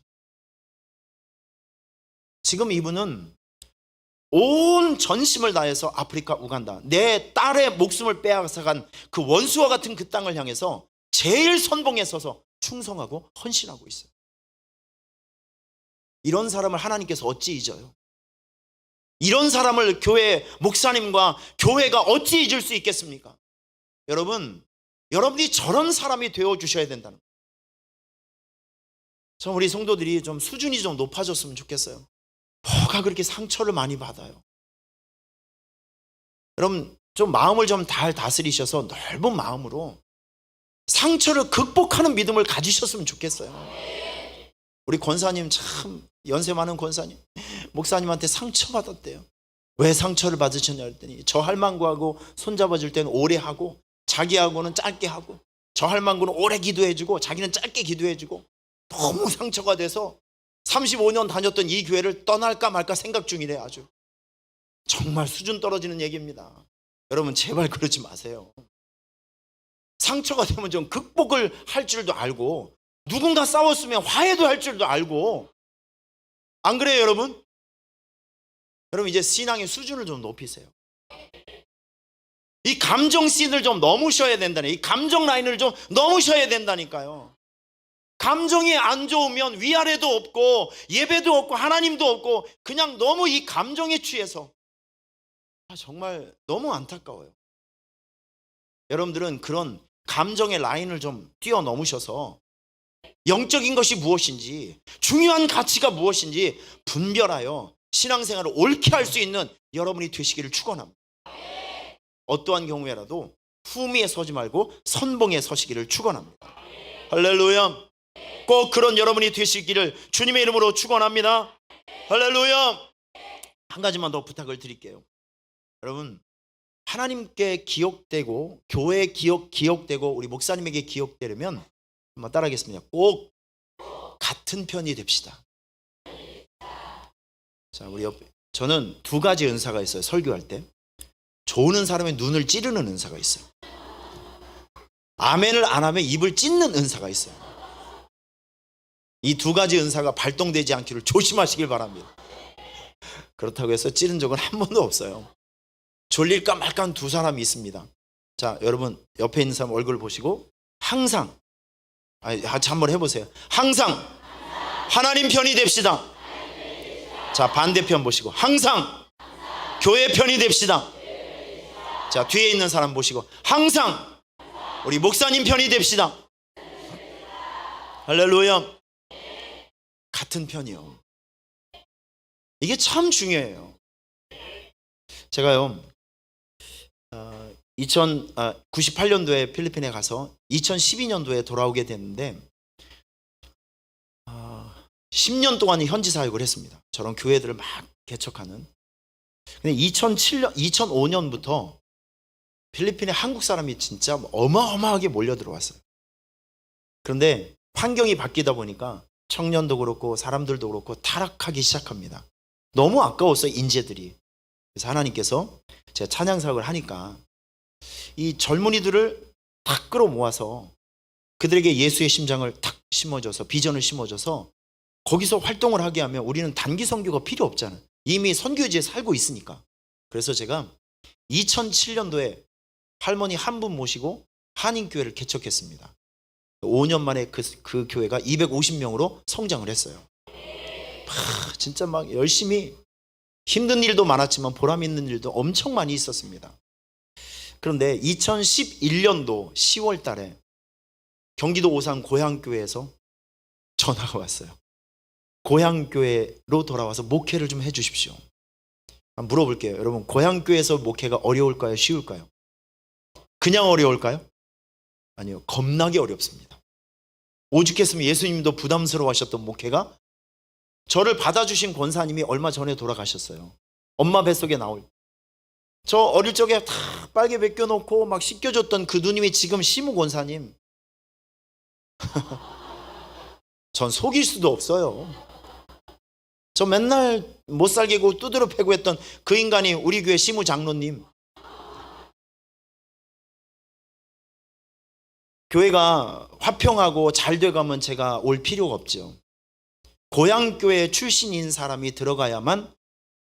지금 이분은 온 전심을 다해서 아프리카 우간다, 내 딸의 목숨을 빼앗아간 그 원수와 같은 그 땅을 향해서 제일 선봉에 서서 충성하고 헌신하고 있어요. 이런 사람을 하나님께서 어찌 잊어요? 이런 사람을 교회 목사님과 교회가 어찌 잊을 수 있겠습니까? 여러분, 여러분이 저런 사람이 되어주셔야 된다는 거예요. 전 우리 성도들이 좀 수준이 좀 높아졌으면 좋겠어요. 뭐가 그렇게 상처를 많이 받아요? 여러분, 좀 마음을 좀 잘 다스리셔서 넓은 마음으로 상처를 극복하는 믿음을 가지셨으면 좋겠어요. 우리 권사님, 참 연세 많은 권사님, 목사님한테 상처받았대요. 왜 상처를 받으셨냐 했더니 저 할망구하고 손잡아줄 때는 오래 하고 자기하고는 짧게 하고, 저 할망구는 오래 기도해주고 자기는 짧게 기도해주고, 너무 상처가 돼서 35년 다녔던 이 교회를 떠날까 말까 생각 중이래. 아주 정말 수준 떨어지는 얘기입니다. 여러분, 제발 그러지 마세요. 상처가 되면 좀 극복을 할 줄도 알고, 누군가 싸웠으면 화해도 할 줄도 알고, 안 그래요 여러분? 여러분 이제 신앙의 수준을 좀 높이세요. 이 감정 씬을 좀 넘으셔야 된다니, 이 감정 라인을 좀 넘으셔야 된다니까요. 감정이 안 좋으면 위아래도 없고 예배도 없고 하나님도 없고 그냥 너무 이 감정에 취해서 정말 너무 안타까워요. 여러분들은 그런 감정의 라인을 좀 뛰어넘으셔서 영적인 것이 무엇인지, 중요한 가치가 무엇인지 분별하여 신앙생활을 옳게 할 수 있는 여러분이 되시기를 축원합니다. 어떠한 경우에라도 후미에 서지 말고 선봉에 서시기를 축원합니다. 할렐루야. 꼭 그런 여러분이 되시기를 주님의 이름으로 축원합니다. 할렐루야. 한 가지만 더 부탁을 드릴게요. 여러분, 하나님께 기억되고 교회에 기억되고 우리 목사님에게 기억되려면 한번 따라하겠습니다. 꼭 같은 편이 됩시다. 자, 우리 옆에 저는 두 가지 은사가 있어요. 설교할 때 좋은 사람의 눈을 찌르는 은사가 있어요. 아멘을 안 하면 입을 찢는 은사가 있어요. 이 두 가지 은사가 발동되지 않기를 조심하시길 바랍니다. 그렇다고 해서 찌른 적은 한 번도 없어요. 졸릴까 말까 한 두 사람이 있습니다. 자, 여러분 옆에 있는 사람 얼굴 보시고 항상 같이 한번 해보세요. 항상 하나님 편이 됩시다. 자, 반대편 보시고 항상 교회 편이 됩시다. 자, 뒤에 있는 사람 보시고 항상 우리 목사님 편이 됩시다. 할렐루야. 같은 편이요. 이게 참 중요해요. 제가요 98년도에 필리핀에 가서 2012년도에 돌아오게 됐는데 10년 동안 현지 사역을 했습니다. 저런 교회들을 막 개척하는. 근데 2005년부터 필리핀에 한국 사람이 진짜 어마어마하게 몰려 들어왔어요. 그런데 환경이 바뀌다 보니까 청년도 그렇고 사람들도 그렇고 타락하기 시작합니다. 너무 아까웠어요, 인재들이. 그래서 하나님께서 제가 찬양 사역을 하니까 이 젊은이들을 다 끌어모아서 그들에게 예수의 심장을 탁 심어줘서 비전을 심어줘서 거기서 활동을 하게 하면 우리는 단기 선교가 필요 없잖아요. 이미 선교지에 살고 있으니까. 그래서 제가 2007년도에 할머니 한 분 모시고 한인교회를 개척했습니다. 5년 만에 그 교회가 250명으로 성장을 했어요. 진짜 막 열심히 힘든 일도 많았지만 보람 있는 일도 엄청 많이 있었습니다. 그런데 2011년도 10월 달에 경기도 오산 고향교회에서 전화가 왔어요. 고향교회로 돌아와서 목회를 좀 해주십시오. 한번 물어볼게요. 여러분, 고향교회에서 목회가 어려울까요? 쉬울까요? 그냥 어려울까요? 아니요, 겁나게 어렵습니다. 오죽했으면 예수님도 부담스러워하셨던 목회가 저를 받아주신 권사님이 얼마 전에 돌아가셨어요. 엄마 뱃속에 나올 저 어릴 적에 다 빨개 벗겨놓고 막 씻겨줬던 그 누님이 지금 시무 권사님. 전 속일 수도 없어요. 저 맨날 못살게 고 두드러 패고 했던 그 인간이 우리 교회 시무 장로님. 교회가 화평하고 잘 돼가면 제가 올 필요가 없죠. 고향교회 출신인 사람이 들어가야만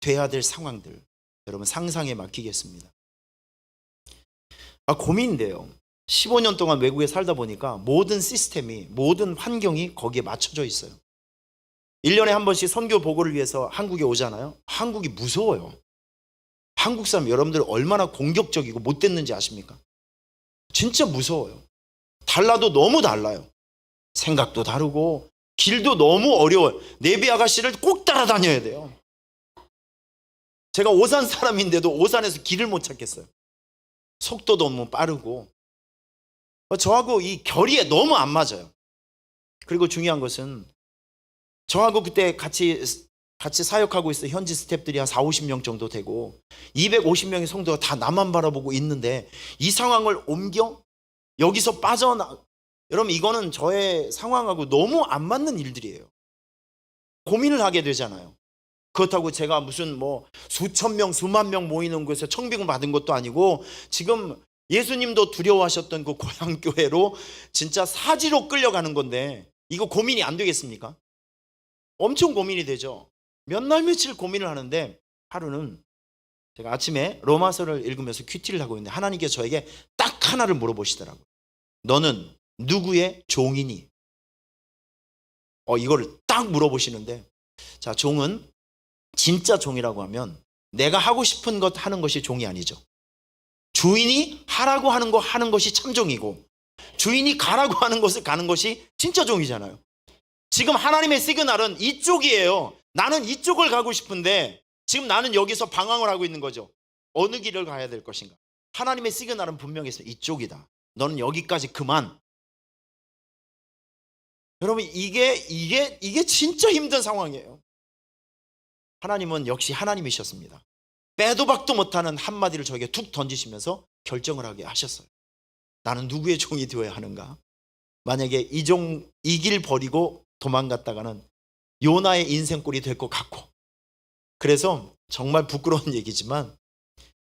돼야 될 상황들, 여러분 상상에 맡기겠습니다. 고민돼요. 15년 동안 외국에 살다 보니까 모든 시스템이, 모든 환경이 거기에 맞춰져 있어요. 1년에 한 번씩 선교 보고를 위해서 한국에 오잖아요. 한국이 무서워요. 한국 사람 여러분들 얼마나 공격적이고 못됐는지 아십니까? 진짜 무서워요. 달라도 너무 달라요. 생각도 다르고 길도 너무 어려워요. 내비 아가씨를 꼭 따라다녀야 돼요. 제가 오산 사람인데도 오산에서 길을 못 찾겠어요. 속도도 너무 빠르고 저하고 이 결이 너무 안 맞아요. 그리고 중요한 것은 저하고 그때 같이 사역하고 있어 현지 스태프들이 한 40-50명 정도 되고 250명의 성도가 다 나만 바라보고 있는데 이 상황을 옮겨 여기서 여러분 이거는 저의 상황하고 너무 안 맞는 일들이에요. 고민을 하게 되잖아요. 그렇다고 제가 무슨 수천 명 수만 명 모이는 곳에서 청빙을 받은 것도 아니고 지금 예수님도 두려워하셨던 그 고향교회로 진짜 사지로 끌려가는 건데 이거 고민이 안 되겠습니까? 엄청 고민이 되죠. 몇 날 며칠 고민을 하는데 하루는 제가 아침에 로마서를 읽으면서 큐티를 하고 있는데 하나님께서 저에게 딱 하나를 물어보시더라고요. 너는 누구의 종이니? 이거를 딱 물어보시는데, 자, 종은 진짜 종이라고 하면 내가 하고 싶은 것 하는 것이 종이 아니죠. 주인이 하라고 하는 거 하는 것이 참 종이고, 주인이 가라고 하는 것을 가는 것이 진짜 종이잖아요. 지금 하나님의 시그널은 이쪽이에요. 나는 이쪽을 가고 싶은데 지금 나는 여기서 방황을 하고 있는 거죠. 어느 길을 가야 될 것인가? 하나님의 시그널은 분명히 있어요. 이쪽이다. 너는 여기까지 그만. 여러분, 이게 진짜 힘든 상황이에요. 하나님은 역시 하나님이셨습니다. 빼도 박도 못하는 한마디를 저에게 툭 던지시면서 결정을 하게 하셨어요. 나는 누구의 종이 되어야 하는가? 만약에 이 길 버리고 도망갔다가는 요나의 인생꼴이 될 것 같고, 그래서 정말 부끄러운 얘기지만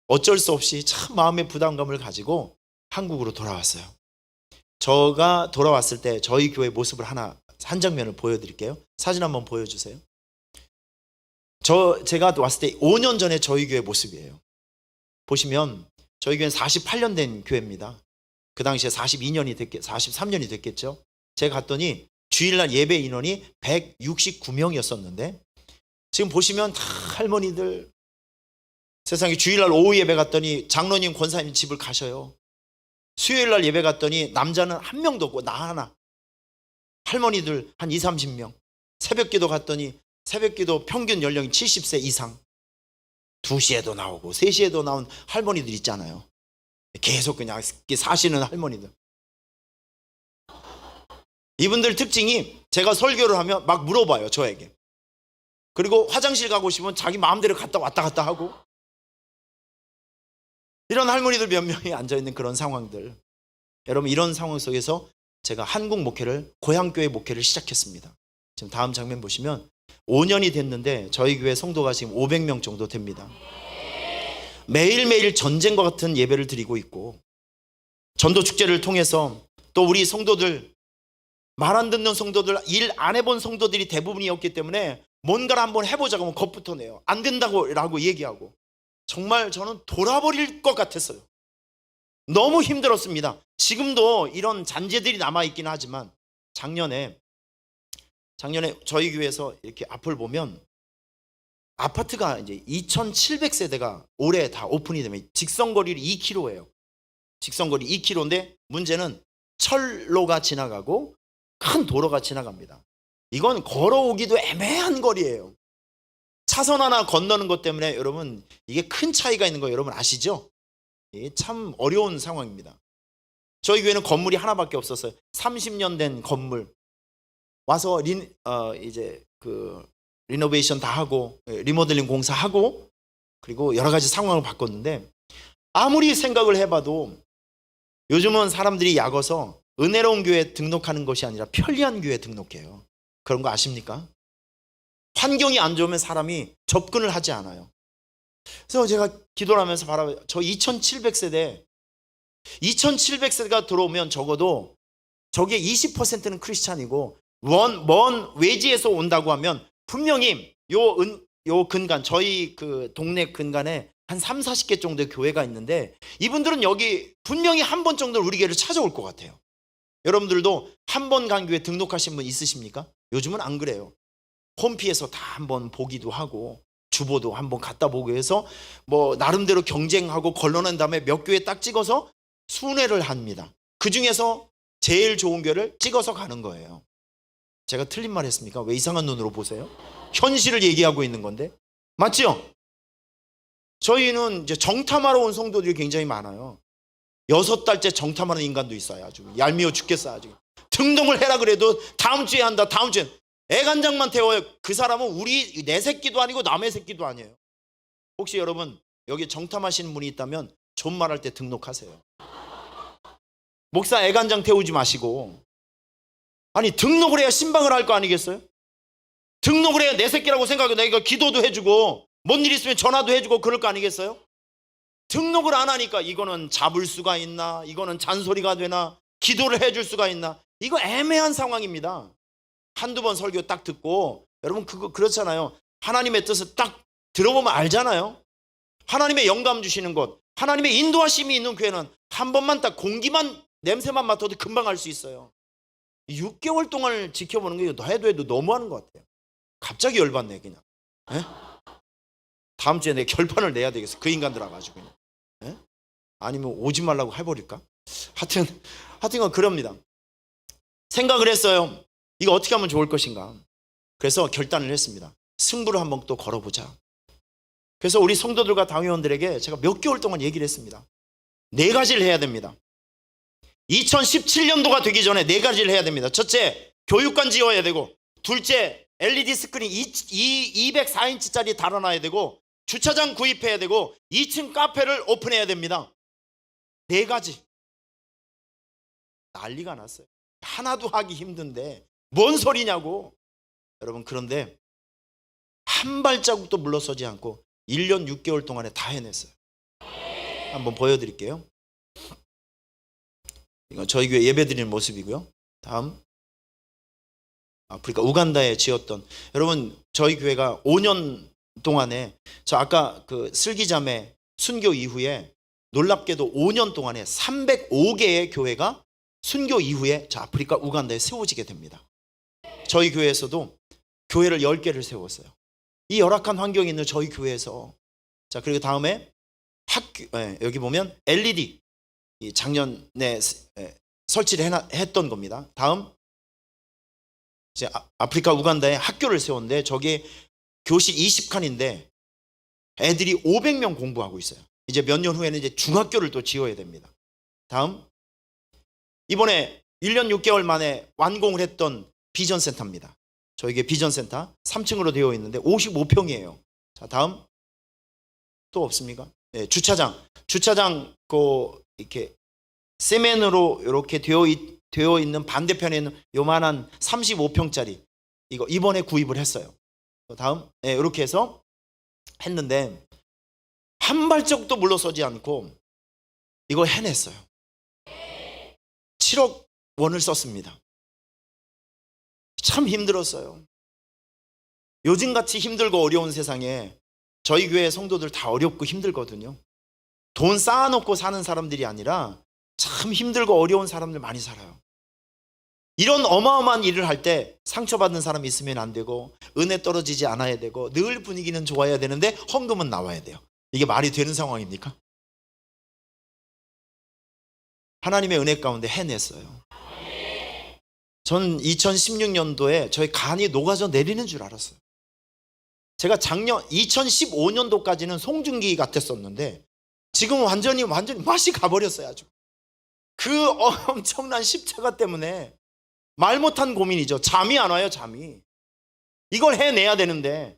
어쩔 수 없이 참 마음의 부담감을 가지고 한국으로 돌아왔어요. 제가 돌아왔을 때 저희 교회 모습을 한 장면을 보여드릴게요. 사진 한번 보여주세요. 제가 왔을 때 5년 전에 저희 교회 모습이에요. 보시면 저희 교회는 48년 된 교회입니다. 그 당시에 43년이 됐겠죠. 제가 갔더니 주일날 예배 인원이 169명이었었는데 지금 보시면 다 할머니들, 세상에 주일날 오후 예배 갔더니 장로님 권사님 집을 가셔요. 수요일날 예배 갔더니 남자는 한 명도 없고 나 하나, 할머니들 한 20, 30명. 새벽기도 갔더니 새벽기도 평균 연령이 70세 이상, 2시에도 나오고 3시에도 나온 할머니들 있잖아요. 계속 그냥 사시는 할머니들. 이분들 특징이 제가 설교를 하면 막 물어봐요, 저에게. 그리고 화장실 가고 싶으면 자기 마음대로 왔다 갔다 하고, 이런 할머니들 몇 명이 앉아있는 그런 상황들. 여러분, 이런 상황 속에서 제가 한국 목회를, 고향교회 목회를 시작했습니다. 지금 다음 장면 보시면 5년이 됐는데 저희 교회 성도가 지금 500명 정도 됩니다. 매일매일 전쟁과 같은 예배를 드리고 있고, 전도 축제를 통해서 또 우리 성도들, 말 안 듣는 성도들, 일 안 해본 성도들이 대부분이었기 때문에 뭔가를 한번 해보자고 하면 겁부터 내요. 안 된다고 라고 얘기하고, 정말 저는 돌아버릴 것 같았어요. 너무 힘들었습니다. 지금도 이런 잔재들이 남아있긴 하지만 작년에 저희 교회에서 이렇게 앞을 보면 아파트가 이제 2,700세대가 올해 다 오픈이 되면 직선거리를 2km예요. 직선거리 2km인데 문제는 철로가 지나가고 큰 도로가 지나갑니다. 이건 걸어오기도 애매한 거리예요. 차선 하나 건너는 것 때문에 여러분, 이게 큰 차이가 있는 거 여러분 아시죠? 이게 참 어려운 상황입니다. 저희 교회는 건물이 하나밖에 없었어요. 30년 된 건물 와서 이제 리노베이션 다 하고 리모델링 공사하고 그리고 여러 가지 상황을 바꿨는데, 아무리 생각을 해봐도 요즘은 사람들이 약어서 은혜로운 교회 등록하는 것이 아니라 편리한 교회 등록해요. 그런 거 아십니까? 환경이 안 좋으면 사람이 접근을 하지 않아요. 그래서 제가 기도를 하면서 바라봐요. 저 2,700세대가 들어오면 적어도 저게 20%는 크리스찬이고, 먼 외지에서 온다고 하면 분명히 요 근간, 저희 그 동네 근간에 한 3, 40개 정도의 교회가 있는데 이분들은 여기 분명히 한 번 정도는 우리 교회를 찾아올 것 같아요. 여러분들도 한 번 간 교회 등록하신 분 있으십니까? 요즘은 안 그래요. 홈피에서 다 한번 보기도 하고 주보도 한번 갖다 보고 해서 뭐 나름대로 경쟁하고 걸러낸 다음에 몇 교회 딱 찍어서 순회를 합니다. 그 중에서 제일 좋은 교회를 찍어서 가는 거예요. 제가 틀린 말 했습니까? 왜 이상한 눈으로 보세요? 현실을 얘기하고 있는 건데. 맞죠? 저희는 이제 정탐하러 온 성도들이 굉장히 많아요. 6달째 정탐하는 인간도 있어요. 아주 얄미워 죽겠어. 아주 등록을 해라 그래도 다음 주에 한다. 다음 주에 애간장만 태워요. 그 사람은 내 새끼도 아니고 남의 새끼도 아니에요. 혹시 여러분 여기 정탐하시는 분이 있다면 존말할 때 등록하세요. 목사 애간장 태우지 마시고, 아니 등록을 해야 신방을 할 거 아니겠어요? 등록을 해야 내 새끼라고 생각해 내가 기도도 해주고 뭔 일 있으면 전화도 해주고 그럴 거 아니겠어요? 등록을 안 하니까 이거는 잡을 수가 있나, 이거는 잔소리가 되나, 기도를 해줄 수가 있나, 이거 애매한 상황입니다. 한두 번 설교 딱 듣고, 여러분 그렇잖아요. 하나님의 뜻을 딱 들어보면 알잖아요. 하나님의 영감 주시는 것, 하나님의 인도하심이 있는 교회는 한 번만 딱 공기만 냄새만 맡아도 금방 알 수 있어요. 6개월 동안을 지켜보는 게 해도 너무하는 것 같아요. 갑자기 열받네 그냥. 에? 다음 주에 내 결판을 내야 되겠어. 그 인간들 와가지고. 에? 아니면 오지 말라고 해버릴까? 하여튼 그럽니다. 생각을 했어요. 이거 어떻게 하면 좋을 것인가. 그래서 결단을 했습니다. 승부를 한번 또 걸어보자. 그래서 우리 성도들과 당회원들에게 제가 몇 개월 동안 얘기를 했습니다. 4가지를 해야 됩니다. 2017년도가 되기 전에 4가지를 해야 됩니다. 첫째, 교육관 지어야 되고, 둘째, LED 스크린 204인치짜리 달아놔야 되고, 주차장 구입해야 되고, 2층 카페를 오픈해야 됩니다. 4가지. 난리가 났어요. 하나도 하기 힘든데 뭔 소리냐고. 여러분, 그런데 한 발자국도 물러서지 않고 1년 6개월 동안에 다 해냈어요. 한번 보여드릴게요. 이건 저희 교회 예배드리는 모습이고요. 다음, 아프리카 우간다에 지었던, 여러분 저희 교회가 5년 동안에, 저 아까 그 슬기자매 순교 이후에 놀랍게도 5년 동안에 305개의 교회가 순교 이후에 저 아프리카 우간다에 세워지게 됩니다. 저희 교회에서도 교회를 10개를 세웠어요. 이 열악한 환경에 있는 저희 교회에서. 자, 그리고 다음에 학교, 여기 보면 LED 작년에 설치를 했던 겁니다. 다음, 이제 아프리카 우간다에 학교를 세웠는데 저게 교실 20칸인데 애들이 500명 공부하고 있어요. 이제 몇 년 후에는 이제 중학교를 또 지어야 됩니다. 다음, 이번에 1년 6개월 만에 완공을 했던 비전센터입니다. 저에게 비전센터 3층으로 되어 있는데 55평이에요. 자, 다음, 또 없습니까? 네, 주차장 이렇게 세면으로 이렇게 되어 있는 반대편에 있는 요만한 35평짜리, 이거 이번에 구입을 했어요. 다음, 네, 이렇게 해서 했는데 한 발짝도 물러서지 않고 이걸 해냈어요. 7억 원을 썼습니다. 참 힘들었어요. 요즘같이 힘들고 어려운 세상에 저희 교회 성도들 다 어렵고 힘들거든요. 돈 쌓아놓고 사는 사람들이 아니라 참 힘들고 어려운 사람들 많이 살아요. 이런 어마어마한 일을 할 때 상처받는 사람이 있으면 안 되고, 은혜 떨어지지 않아야 되고, 늘 분위기는 좋아야 되는데 헌금은 나와야 돼요. 이게 말이 되는 상황입니까? 하나님의 은혜 가운데 해냈어요. 전 2016년도에 저희 간이 녹아져 내리는 줄 알았어요. 제가 작년 2015년도까지는 송중기 같았었는데 지금은 완전히 맛이 가버렸어요. 아주 그 엄청난 십자가 때문에 말 못한 고민이죠. 잠이 안 와요. 잠이. 이걸 해내야 되는데.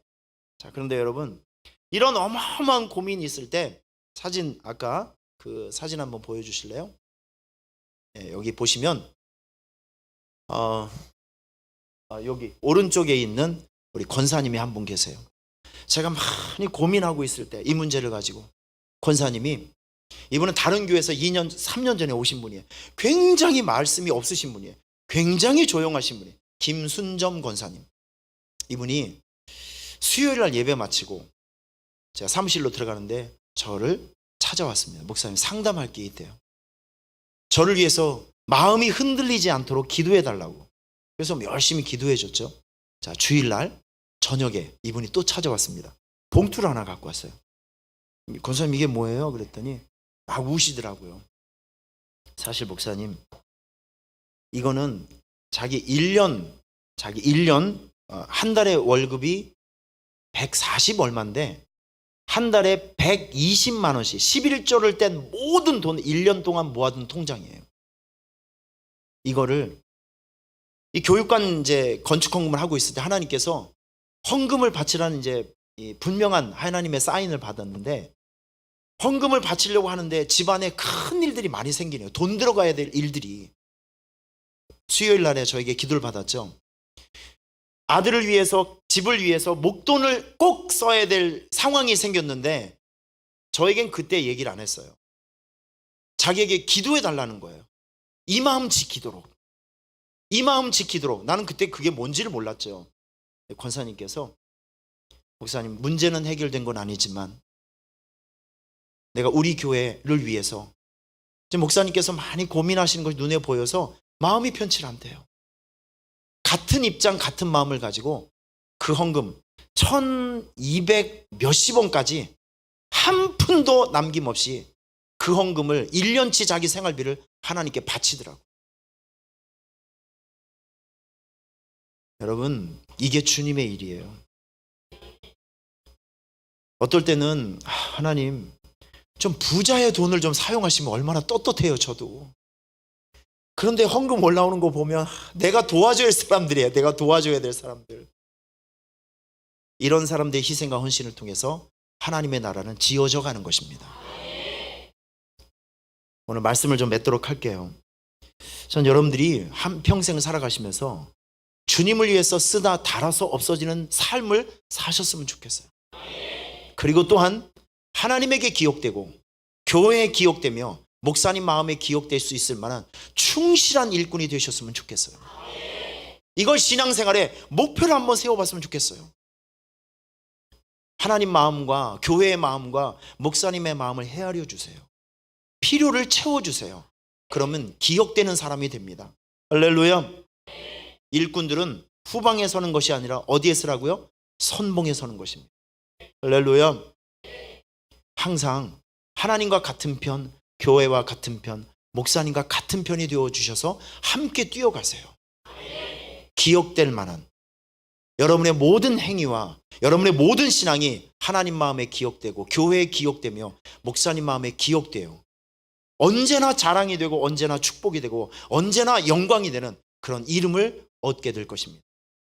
자, 그런데 여러분, 이런 어마어마한 고민이 있을 때 사진, 아까 그 사진 한번 보여주실래요? 네, 여기 보시면 여기 오른쪽에 있는 우리 권사님이 한 분 계세요. 제가 많이 고민하고 있을 때 이 문제를 가지고, 권사님이, 이분은 다른 교회에서 2년 3년 전에 오신 분이에요. 굉장히 말씀이 없으신 분이에요. 굉장히 조용하신 분이에요. 김순점 권사님. 이분이 수요일 날 예배 마치고 제가 사무실로 들어가는데 저를 찾아왔습니다. 목사님, 상담할 게 있대요. 저를 위해서 마음이 흔들리지 않도록 기도해 달라고. 그래서 열심히 기도해 줬죠. 자, 주일날 저녁에 이분이 또 찾아왔습니다. 봉투를 하나 갖고 왔어요. 권사님, 이게 뭐예요? 그랬더니 막 우시더라고요. 사실 목사님, 이거는 자기 1년 한 달에 월급이 140 얼마인데 한 달에 120만 원씩 11조를 뗀 모든 돈 1년 동안 모아둔 통장이에요. 이거를 이 교육관 이제 건축 헌금을 하고 있을 때 하나님께서 헌금을 바치라는 이제 분명한 하나님의 사인을 받았는데, 헌금을 바치려고 하는데 집안에 큰 일들이 많이 생기네요. 돈 들어가야 될 일들이. 수요일 날에 저에게 기도를 받았죠. 아들을 위해서, 집을 위해서 목돈을 꼭 써야 될 상황이 생겼는데 저에겐 그때 얘기를 안 했어요. 자기에게 기도해 달라는 거예요. 이 마음 지키도록. 이 마음 지키도록. 나는 그때 그게 뭔지를 몰랐죠. 권사님께서 목사님, 문제는 해결된 건 아니지만 내가 우리 교회를 위해서, 지금 목사님께서 많이 고민하시는 것이 눈에 보여서 마음이 편치 않대요. 같은 입장, 같은 마음을 가지고 그 헌금 1200 몇십 원까지 한 푼도 남김없이 그 헌금을 1년치 자기 생활비를 하나님께 바치더라고. 여러분, 이게 주님의 일이에요. 어떨 때는 하나님 좀 부자의 돈을 좀 사용하시면 얼마나 떳떳해요. 저도. 그런데 헌금 올라오는 거 보면 내가 도와줘야 할 사람들이에요. 내가 도와줘야 될 사람들. 이런 사람들의 희생과 헌신을 통해서 하나님의 나라는 지어져 가는 것입니다. 오늘 말씀을 좀 맺도록 할게요. 전 여러분들이 한평생 살아가시면서 주님을 위해서 쓰다 닳아서 없어지는 삶을 사셨으면 좋겠어요. 그리고 또한 하나님에게 기억되고 교회에 기억되며 목사님 마음에 기억될 수 있을 만한 충실한 일꾼이 되셨으면 좋겠어요. 이걸 신앙생활의 목표를 한번 세워봤으면 좋겠어요. 하나님 마음과 교회의 마음과 목사님의 마음을 헤아려 주세요. 필요를 채워주세요. 그러면 기억되는 사람이 됩니다. 할렐루야. 일꾼들은 후방에 서는 것이 아니라 어디에 서라고요? 선봉에 서는 것입니다. 할렐루야. 항상 하나님과 같은 편, 교회와 같은 편, 목사님과 같은 편이 되어주셔서 함께 뛰어가세요. 기억될 만한 여러분의 모든 행위와 여러분의 모든 신앙이 하나님 마음에 기억되고 교회에 기억되며 목사님 마음에 기억돼요. 언제나 자랑이 되고 언제나 축복이 되고 언제나 영광이 되는 그런 이름을 얻게 될 것입니다.